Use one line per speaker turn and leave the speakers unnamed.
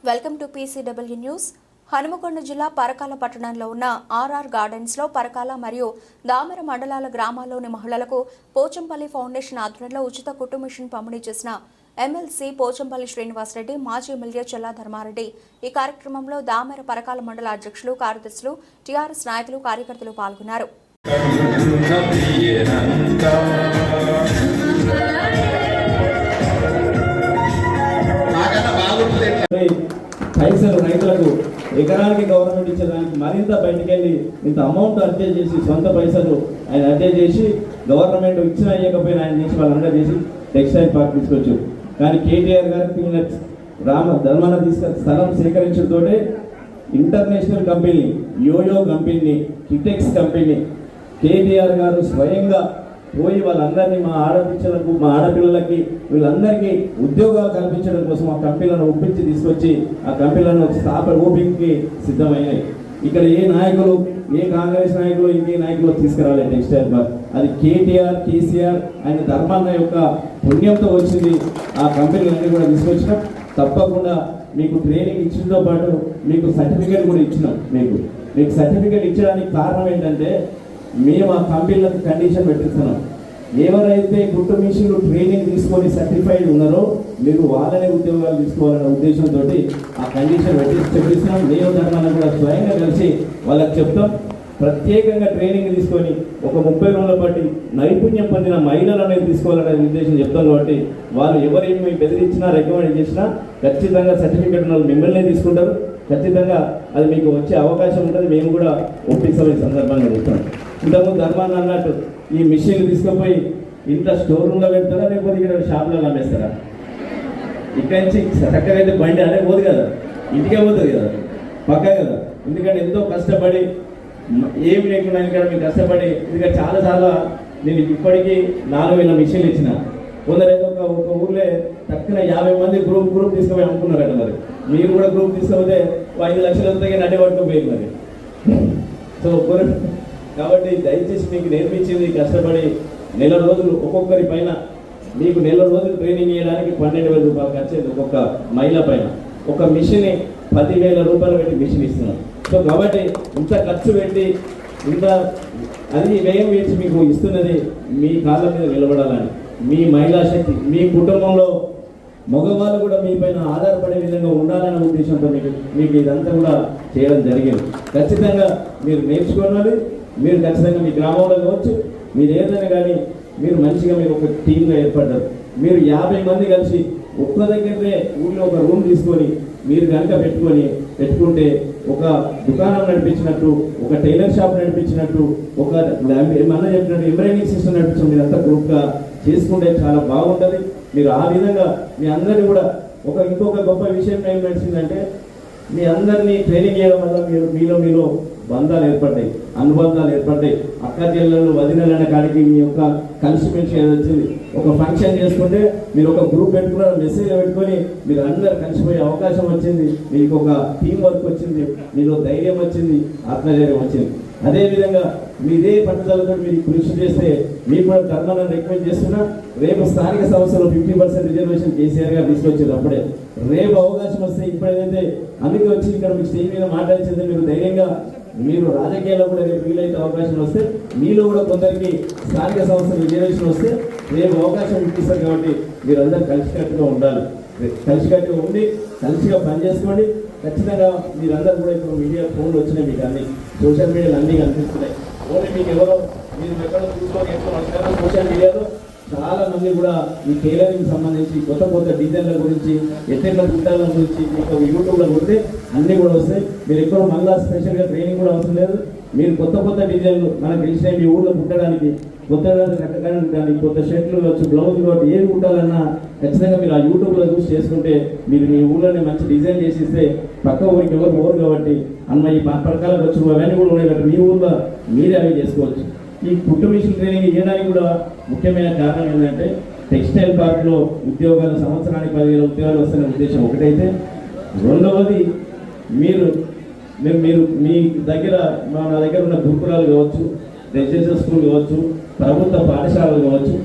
Welcome to PCW news. Hanamkonda జిల్లా పరకాల పట్టణంలో ఉన్న RR గార్డెన్స్ లో పరకాల మరియు దామెర మండలాల గ్రామాల్లోని మహిళలకు పోచంపల్లి ఫౌండేషన్ ఆధ్వర్యంలో ఉచిత కుట్టు మిషన్ పంపిణీ చేసిన ఎమ్మెల్సీ పోచంపల్లి శ్రీనివాసరెడ్డి, మాజీ ఎమ్మెల్యే చెల్లా ధర్మారెడ్డి. ఈ కార్యక్రమంలో దామెర పరకాల మండల అధ్యక్షులు, కార్యదర్శులు, టీఆర్ఎస్ నాయకులు, కార్యకర్తలు పాల్గొన్నారు.
పైసలు రైతులకు ఎకరానికి గవర్నమెంట్ ఇచ్చేదానికి మరింత బయటకెళ్ళి ఇంత అమౌంట్ అడ్జస్ట్ చేసి సొంత పైసలు ఆయన అడ్జస్ట్ చేసి గవర్నమెంట్ ఇచ్చినా ఇవ్వకపోయినా ఆయన చేసి వాళ్ళందరూ చేసి టెక్స్టైల్ పార్క్ తీసుకొచ్చు. కానీ కేటీఆర్ గారు ధర్మాన తీసుకొని స్థలం సేకరించడంతో international company Yoyo company, Kitex company KTR గారు స్వయంగా పోయి వాళ్ళందరినీ మా ఆడపిల్లలకు, మా ఆడపిల్లలకి వీళ్ళందరికీ ఉద్యోగాలు కల్పించడం కోసం ఆ కంపెనీలను ఒప్పించి తీసుకొచ్చి ఆ కంపెనీలను ఓపెనింగ్కి సిద్ధమైనాయి. ఇక్కడ ఏ నాయకులు, ఏ కాంగ్రెస్ నాయకులు, ఇంకే నాయకులు తీసుకురాలేదు టెక్స్టైల్ పార్క్. అది కేటీఆర్, కేసీఆర్ ఆయన ధర్మాన్న యొక్క పుణ్యంతో వచ్చింది. ఆ కంపెనీలన్నీ కూడా తీసుకొచ్చినాం. తప్పకుండా మీకు ట్రైనింగ్ ఇచ్చింతో పాటు మీకు సర్టిఫికేట్ కూడా ఇచ్చినాం. మీకు సర్టిఫికేట్ ఇచ్చడానికి కారణం ఏంటంటే మేము ఆ కంపెనీలకు కండిషన్ పెట్టిస్తున్నాం. ఎవరైతే గుట్టు మిషన్లు ట్రైనింగ్ తీసుకొని సర్టిఫైడ్ ఉన్నారో మీరు వాళ్ళనే ఉద్యోగాలు తీసుకోవాలనే ఉద్దేశంతో ఆ కండిషన్ చెప్పిస్తున్నాం. నేను ధర్మాన్ని కూడా స్వయంగా కలిసి వాళ్ళకి చెప్తాం. ప్రత్యేకంగా ట్రైనింగ్ తీసుకొని ఒక 30 రోజుల బట్టి నైపుణ్యం పొందిన మహిళలనే తీసుకోవాలనే ఉద్దేశం చెప్తాం. కాబట్టి వాళ్ళు ఎవరేమి బెదిరించినా, రికమెండ్ చేసినా ఖచ్చితంగా సర్టిఫికేట్ ఉన్న మిమ్మల్ని తీసుకుంటారు. ఖచ్చితంగా అది మీకు వచ్చే అవకాశం ఉంటుంది. మేము కూడా ఒప్పిస్తాం. ఈ సందర్భంగా చెప్తాం. ఇంతకుముందు ధర్మాన్ని అన్నట్టు ఈ మిషన్లు తీసుకుపోయి ఇంత స్టోర్ రూమ్లో పెడతారా, లేకపోతే ఇక్కడ షాప్లలో అమ్మేస్తారా? ఇక్కడి నుంచి చక్కగా అయితే బండి అనే పోదు కదా, ఇంటికే పోతుంది కదా, పక్కా కదా. ఎందుకంటే ఎంతో కష్టపడి ఏమి లేకుండా ఇక్కడ మీకు కష్టపడి, ఎందుకంటే చాలాసార్లు నేను ఇప్పటికీ 4000 మిషన్లు ఇచ్చిన. కొందరు ఏదో ఒక ఊర్లో తక్కువ 50 మంది గ్రూప్ తీసుకుపోయి అమ్ముకున్నారట. మరి మీరు కూడా గ్రూప్ తీసుకపోతే 5 లక్షలు వస్తాయి నడ్డి పట్టుకుపోయింది మరి. సో కాబట్టి దయచేసి మీకు నేర్పించింది కష్టపడి నెల రోజులు ఒక్కొక్కరి పైన మీకు నెల రోజులు ట్రైనింగ్ చేయడానికి 12,000 రూపాయలు ఖర్చు ఒక్కొక్క మహిళ పైన. ఒక మిషన్ 10,000 రూపాయలు పెట్టి మిషన్ ఇస్తున్నాం. సో కాబట్టి ఇంత ఖర్చు పెట్టి ఇంత అది వ్యయం వేసి మీకు ఇస్తున్నది మీ కాళ్ళ మీద నిలబడాలని, మీ మహిళా శక్తి, మీ కుటుంబంలో మగవాళ్ళు కూడా మీ పైన ఆధారపడే విధంగా ఉండాలనే ఉద్దేశంతో మీకు ఇదంతా కూడా చేయడం జరిగింది. ఖచ్చితంగా మీరు నేర్చుకోవాలి. మీరు ఖచ్చితంగా మీ గ్రామంలో కావచ్చు, మీరు ఏదైనా కానీ మీరు మంచిగా మీరు ఒక టీమ్గా ఏర్పడ్డారు. మీరు 50 మంది కలిసి ఒక్క దగ్గరే ఊళ్ళో ఒక రూమ్ తీసుకొని మీరు కనుక పెట్టుకుంటే ఒక దుకాణం నడిపించినట్టు, ఒక టైలర్ షాప్ నడిపించినట్టు, ఒక ఏమన్నా చెప్పినట్టు ఎంబ్రాయిడింగ్ సిస్టమ్ నడిపించడం మీరంతా గ్రూప్గా చేసుకుంటే చాలా బాగుంటుంది. మీరు ఆ విధంగా మీ అందరినీ కూడా ఇంకొక గొప్ప విషయం ఏం నడిచిందంటే మీ అందరినీ ట్రైనింగ్ చేయడం వల్ల మీలో బంధాలు ఏర్పడ్డాయి, అనుబంధాలు ఏర్పడ్డాయి. అక్క చెల్లెళ్ళు, వదినలన్న కాడికి మీ యొక్క కలిసిమెలిసి వచ్చింది. ఒక ఫంక్షన్ చేసుకుంటే మీరు ఒక గ్రూప్ పెట్టుకున్నారు, మెసేజ్ పెట్టుకొని మీరు అందరు కలిసిపోయే అవకాశం వచ్చింది. మీకు ఒక టీం వర్క్ వచ్చింది, మీలో ధైర్యం వచ్చింది, ఆత్మధైర్యం వచ్చింది. అదేవిధంగా మీదే పట్టుదలతో మీరు కృషి చేస్తే మీకు కూడా ధర్మాన్ని రికమెండ్ చేస్తున్నా. రేపు స్థానిక సంస్థలు 50% రిజర్వేషన్ కేసీఆర్ గారు తీసుకొచ్చారు. అప్పుడే రేపు అవకాశం వస్తే ఇప్పుడు ఏదైతే అందుకే వచ్చి ఇక్కడ మీకు స్టేజ్ మీద మాట్లాడించింది. మీరు ధైర్యంగా మీరు రాజకీయాల్లో కూడా రేపు వీలైతే అవకాశం వస్తే మీలో కూడా కొందరికి స్థానిక సంస్థలు రిజర్వేషన్ వస్తే రేపు అవకాశం ఇప్పిస్తారు. కాబట్టి మీరందరూ కలిసికట్టుగా ఉండాలి. కలిసికట్టుగా ఉండి కలిసిగా పనిచేసుకోండి. ఖచ్చితంగా మీరందరూ కూడా ఇప్పుడు మీడియా ఫోన్లు వచ్చినాయి, మీకు అన్ని సోషల్ మీడియాలు అన్నీ కనిపిస్తున్నాయి. ఓన్లీ మీకు ఎవరో మీరు ఎక్కడో చూసుకొని ఎక్కువ సోషల్ మీడియాలో చాలా మంది కూడా ఈ టైలరింగ్ సంబంధించి కొత్త డిజైన్ల గురించి, ఎత్తెట్ల కుట్టాల గురించి మీకు యూట్యూబ్లో కొడితే అన్నీ కూడా వస్తాయి. మీరు ఎక్కడో మళ్ళీ స్పెషల్గా ట్రైనింగ్ కూడా అవసరం లేదు. మీరు కొత్త డిజైన్లు మనకు తెలిసిన మీ ఊళ్ళో కుట్టడానికి, కొత్త షర్ట్లు కావచ్చు, బ్లౌజులు కావచ్చు, ఏది కుట్టాలన్నా ఖచ్చితంగా మీరు ఆ యూట్యూబ్లో చూసి చేసుకుంటే మీరు మీ ఊళ్ళోనే మంచి డిజైన్ చేసి ఇస్తే పక్క ఊరికి ఎవరు పోరు. కాబట్టి అన్న ఈ పరకాలకు వచ్చి అవన్నీ కూడా ఉన్నాయి కాబట్టి మీ ఊళ్ళో మీరే అవి చేసుకోవచ్చు. ఈ కుట్టు మిషన్ ట్రైనింగ్ ఇవ్వడానికి కూడా ముఖ్యమైన కారణం ఏంటంటే టెక్స్టైల్ పార్క్లో ఉద్యోగాలు సంవత్సరానికి 10,000 ఉద్యోగాలు వస్తున్న ఉద్దేశం ఒకటైతే, రెండవది మీరు మీ దగ్గర నా దగ్గర ఉన్న గురుకులాలు కావచ్చు, రెసిడెన్షియల్ స్కూల్ కావచ్చు, ప్రభుత్వ పాఠశాలలు కావచ్చు,